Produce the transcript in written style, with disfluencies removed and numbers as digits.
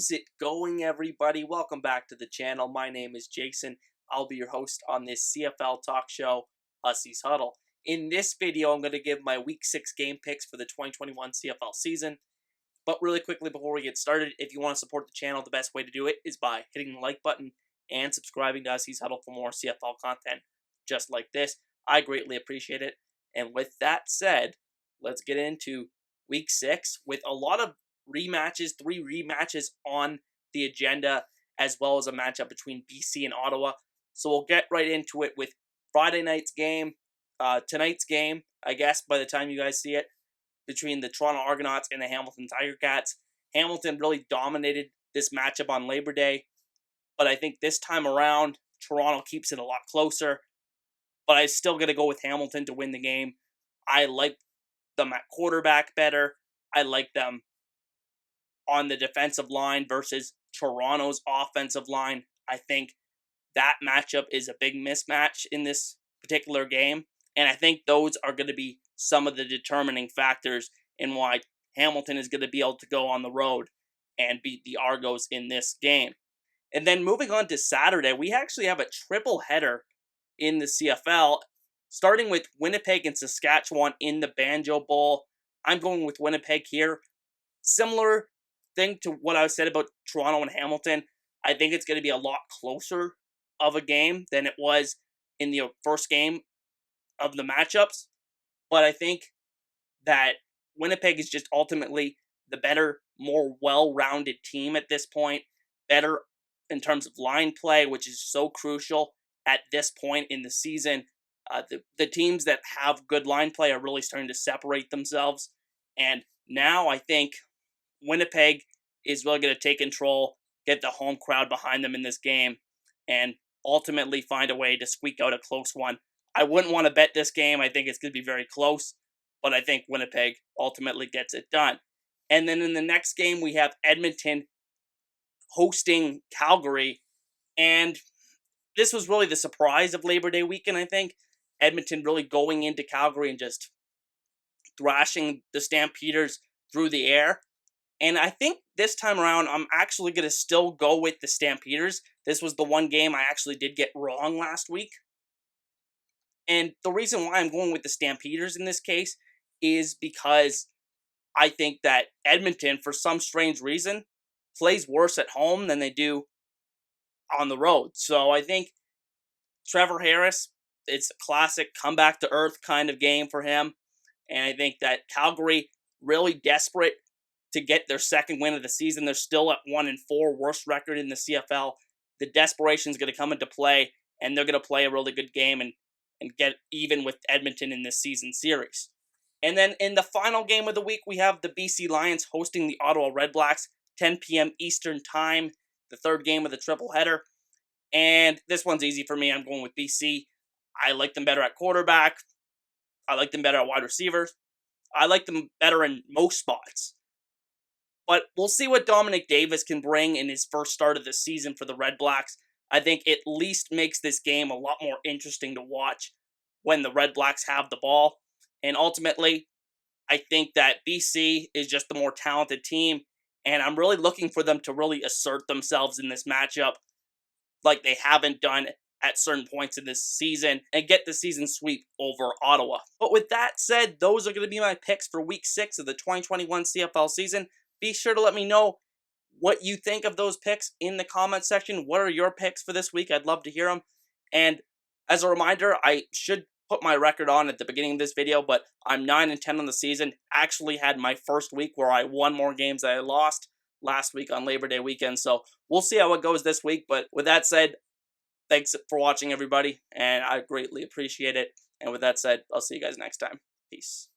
How's it going, everybody? Welcome back to the channel. My name is Jason. I'll be your host on this CFL talk show, Hussey's Huddle. In this video, I'm going to give my Week 6 game picks for the 2021 CFL season. But really quickly, before we get started, if you want to support the channel, the best way to do it is by hitting the like button and subscribing to Hussey's Huddle for more CFL content just like this. I greatly appreciate it. And with that said, let's get into Week 6 with a lot of rematches, 3 rematches on the agenda, as well as a matchup between BC and Ottawa. So we'll get right into it with Friday night's game, tonight's game, I guess, by the time you guys see it, between the Toronto Argonauts and the Hamilton Tiger Cats. Hamilton really dominated this matchup on Labor Day, but I think this time around, Toronto keeps it a lot closer. But I'm still going to go with Hamilton to win the game. I like them at quarterback better. I like them on the defensive line versus Toronto's offensive line. I think that matchup is a big mismatch in this particular game. And I think those are going to be some of the determining factors in why Hamilton is going to be able to go on the road and beat the Argos in this game. And then moving on to Saturday, we actually have a triple header in the CFL, starting with Winnipeg and Saskatchewan in the Banjo Bowl. I'm going with Winnipeg here. Similar thing to what I said about Toronto and Hamilton. I think it's going to be a lot closer of a game than it was in the first game of the matchups. But I think that Winnipeg is just ultimately the better, more well-rounded team at this point. Better in terms of line play, which is so crucial at this point in the season. The teams that have good line play are really starting to separate themselves. And now I think Winnipeg is really going to take control, get the home crowd behind them in this game, and ultimately find a way to squeak out a close one. I wouldn't want to bet this game. I think it's going to be very close, but I think Winnipeg ultimately gets it done. And then in the next game, we have Edmonton hosting Calgary, and this was really the surprise of Labor Day weekend, I think. Edmonton really going into Calgary and just thrashing the Stampeders through the air. And I think this time around, I'm actually going to still go with the Stampeders. This was the one game I actually did get wrong last week. And the reason why I'm going with the Stampeders in this case is because I think that Edmonton, for some strange reason, plays worse at home than they do on the road. So I think Trevor Harris, it's a classic comeback to earth kind of game for him. And I think that Calgary, really desperate to get their second win of the season. They're still at 1-4, worst record in the CFL. The desperation is going to come into play, and they're going to play a really good game and get even with Edmonton in this season series. And then in the final game of the week, we have the BC Lions hosting the Ottawa Redblacks, 10 p.m. Eastern Time, the third game of the triple header. And this one's easy for me. I'm going with BC. I like them better at quarterback. I like them better at wide receivers. I like them better in most spots. But we'll see what Dominic Davis can bring in his first start of the season for the Redblacks. I think it at least makes this game a lot more interesting to watch when the Redblacks have the ball. And ultimately, I think that BC is just the more talented team. And I'm really looking for them to really assert themselves in this matchup like they haven't done at certain points in this season and get the season sweep over Ottawa. But with that said, those are going to be my picks for Week 6 of the 2021 CFL season. Be sure to let me know what you think of those picks in the comment section. What are your picks for this week? I'd love to hear them. And as a reminder, I should put my record on at the beginning of this video, but I'm 9-10 on the season. Actually had my first week where I won more games than I lost last week on Labor Day weekend. So we'll see how it goes this week. But with that said, thanks for watching, everybody, and I greatly appreciate it. And with that said, I'll see you guys next time. Peace.